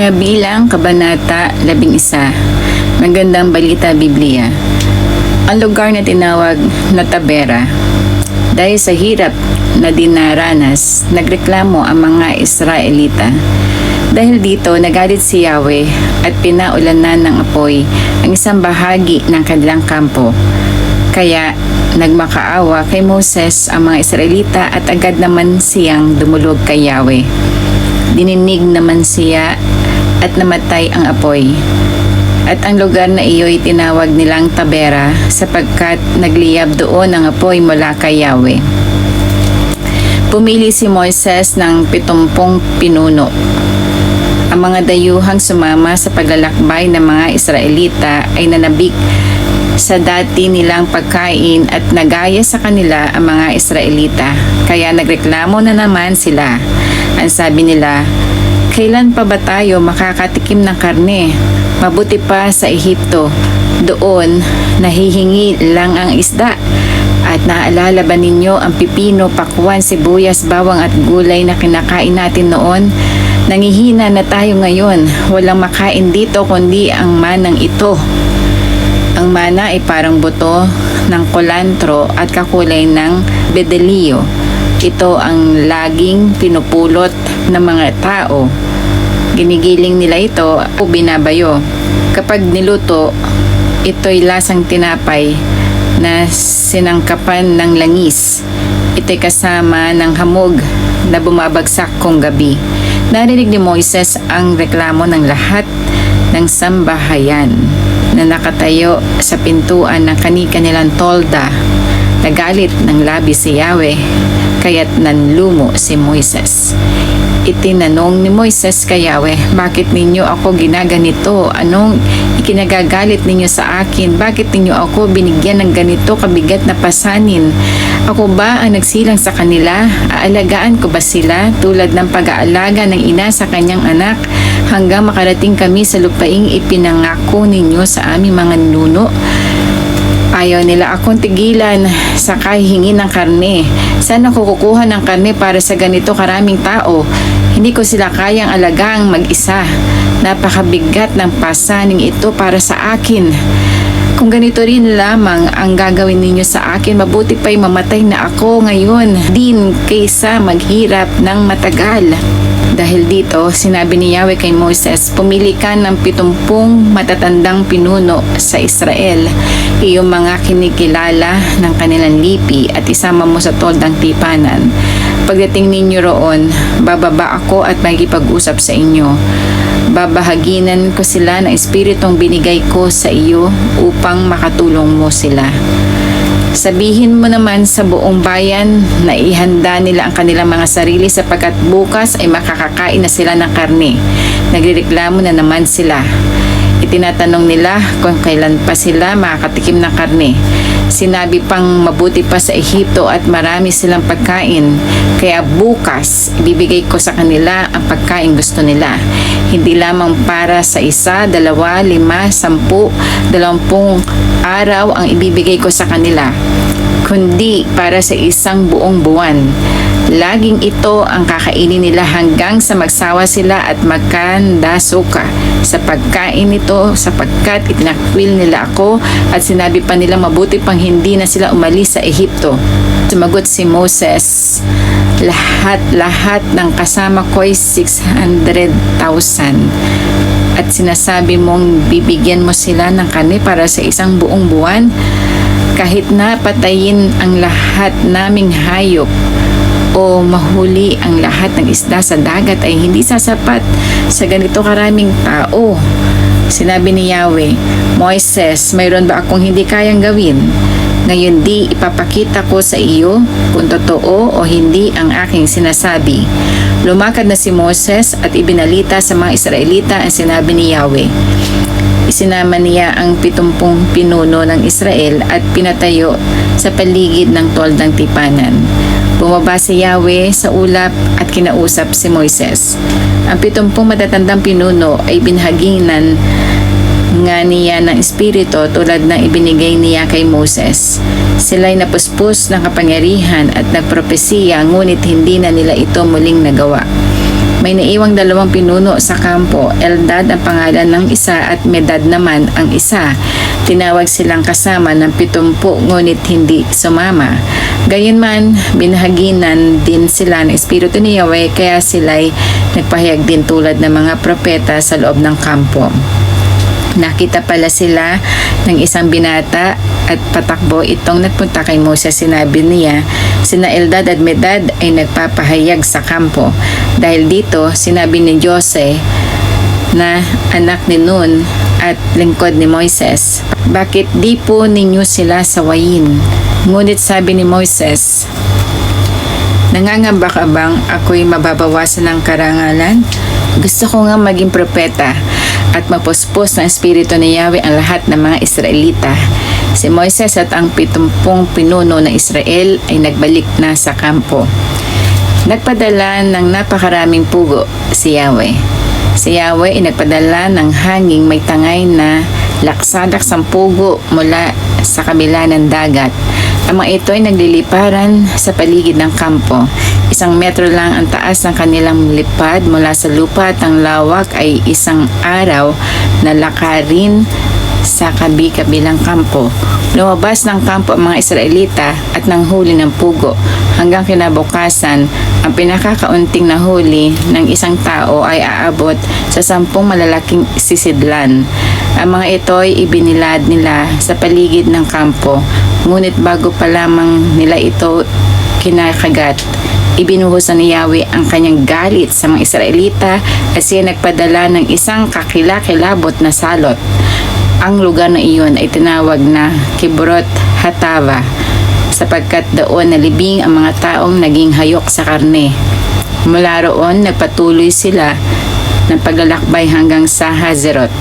Mga Bilang, Kabanata 11. Magandang Balita Biblia. Ang lugar na tinawag na Tabera, dahil sa hirap na dinaranas, nagreklamo ang mga Israelita. Dahil dito, nagalit si Yahweh at pinaulanan ng apoy ang isang bahagi ng kanilang kampo. Kaya nagmakaawa kay Moses ang mga Israelita at agad naman siyang dumulog kay Yahweh. Dininig naman siya at namatay ang apoy. At ang lugar na iyo'y tinawag nilang Tabera sapagkat nagliyab doon ang apoy mula kay Yahweh. Pumili si Moises ng 70 pinuno. Ang mga dayuhang sumama sa paglalakbay ng mga Israelita ay nanabik sa dati nilang pagkain at nagaya sa kanila ang mga Israelita. Kaya nagreklamo na naman sila. Ang sabi nila, "Kailan pa ba tayo makakatikim ng karne? Mabuti pa sa Ehipto. Doon, nahihingi lang ang isda. At naalala ba ninyo ang pipino, pakwan, sibuyas, bawang at gulay na kinakain natin noon? Nangihina na tayo ngayon. Walang makain dito kundi ang manang ito." Ang mana ay parang buto ng kulantro at kakulay ng bedelio. Ito ang laging pinupulot ng mga tao. Ginigiling nila ito o binabayo. Kapag niluto, ito'y lasang tinapay na sinangkapan ng langis. Ito'y kasama ng hamog na bumabagsak kung gabi. Narinig ni Moises ang reklamo ng lahat ng sambahayan na nakatayo sa pintuan ng kani-kanilang tolda. Nagalit ng labis si Yahweh, kaya't nanlumo si Moises. Itinanong ni Moises kay Yahweh, "Bakit ninyo ako ginaganito? Anong ikinagagalit ninyo sa akin? Bakit ninyo ako binigyan ng ganito kabigat na pasanin? Ako ba ang nagsilang sa kanila? Aalagaan ko ba sila tulad ng pag-aalaga ng ina sa kanyang anak hanggang makarating kami sa lupaing ipinangako ninyo sa aming mga ninuno? Ayaw nila akong tigilan sa kahihingi ng karne. Saan ako kukuha ng karne para sa ganito karaming tao? Hindi ko sila kayang alagang mag-isa. Napakabigat ng pasaning ito para sa akin. Kung ganito rin lamang ang gagawin ninyo sa akin, mabuti pa'y mamatay na ako ngayon din kaysa maghirap ng matagal." Dahil dito, sinabi ni Yahweh kay Moses, "Pumili ka ng 70 matatandang pinuno sa Israel, iyong mga kinikilala ng kanilang lipi at isama mo sa toldang tipanan. Pagdating ninyo roon, bababa ako at magipag-usap sa inyo. Babahaginan ko sila ng espiritong binigay ko sa iyo upang makatulong mo sila. Sabihin mo naman sa buong bayan na ihanda nila ang kanilang mga sarili sapagkat bukas ay makakakain na sila ng karne." Nagrereklamo na naman sila. Itinatanong nila kung kailan pa sila makakatikim ng karne. Sinabi pang mabuti pa sa Ehipto at marami silang pagkain. Kaya bukas, ibibigay ko sa kanila ang pagkain gusto nila. Hindi lamang para sa 1, 2, 5, 10, 20 araw ang ibibigay ko sa kanila, kundi para sa isang buong buwan. Laging ito ang kakainin nila hanggang sa magsawa sila at magkandasuka sa pagkain nito sapagkat itinakwil nila ako at sinabi pa nila mabuti pang hindi na sila umalis sa Ehipto. Sumagot si Moses, "Lahat ng kasama ko'y 600,000 at sinasabi mong bibigyan mo sila ng karne para sa isang buong buwan? Kahit na patayin ang lahat naming hayop o mahuli ang lahat ng isda sa dagat ay hindi sasapat sa ganito karaming tao." Sinabi ni Yahweh, "Moises, mayroon ba akong hindi kayang gawin? Ngayon di ipapakita ko sa iyo kung totoo o hindi ang aking sinasabi." Lumakad na si Moses at ibinalita sa mga Israelita ang sinabi ni Yahweh. Isinama niya ang 70 pinuno ng Israel at pinatayo sa paligid ng toldang tipanan. Bumaba si Yahweh sa ulap at kinausap si Moises. Ang 70 matatandang pinuno ay binhaginan nga niya ng espiritu tulad ng ibinigay niya kay Moses. Sila'y napuspos ng kapangyarihan at nagpropesiya ngunit hindi na nila ito muling nagawa. May naiwang dalawang pinuno sa kampo. Eldad ang pangalan ng isa at Medad naman ang isa. Tinawag silang kasama ng 70 ngunit hindi sumama. Gayunman, binahaginan din sila ng Espiritu ni Yahweh kaya sila'y nagpahayag din tulad ng mga propeta sa loob ng kampo. Nakita pala sila ng isang binata at patakbo itong nagpunta kay Moses. Sinabi niya, sina Eldad at Medad ay nagpapahayag sa kampo. Dahil dito, sinabi ni Jose na anak ni Nun at lingkod ni Moises, bakit di po ninyo sila sawayin? Ngunit sabi ni Moises, nangangamba ka bang ako'y mababawasan ng karangalan? Gusto ko nga maging propeta at mapuspos ng Espiritu ni Yahweh ang lahat ng mga Israelita. Si Moises at ang 70 pinuno ng Israel ay nagbalik na sa kampo. Nagpadala ng napakaraming pugo si Yahweh. Si Yahweh ay nagpadala ng hanging may tangay na laksa-laksang pugo mula sa kabila ng dagat. Ang mga ito ay nagliliparan sa paligid ng kampo. 1 metro lang ang taas ng kanilang lipad mula sa lupa at ang lawak ay 1 araw na lakarin sa kabi-kabilang kampo. Lumabas ng kampo ang mga Israelita at nanghuli ng pugo. Hanggang kinabukasan, ang pinakakaunting nahuli ng isang tao ay aabot sa 10 malalaking sisidlan. Ang mga ito ay ibinilad nila sa paligid ng kampo. Ngunit bago pa lamang nila ito kinakagat, ibinuhusan ni Yahweh ang kanyang galit sa mga Israelita at siya nagpadala ng isang kakilakilabot na salot. Ang lugar na iyon ay tinawag na Kibrot Hatava sapagkat doon nalibing ang mga taong naging hayok sa karne. Mula roon, nagpatuloy sila ng paglalakbay hanggang sa Hazeroth.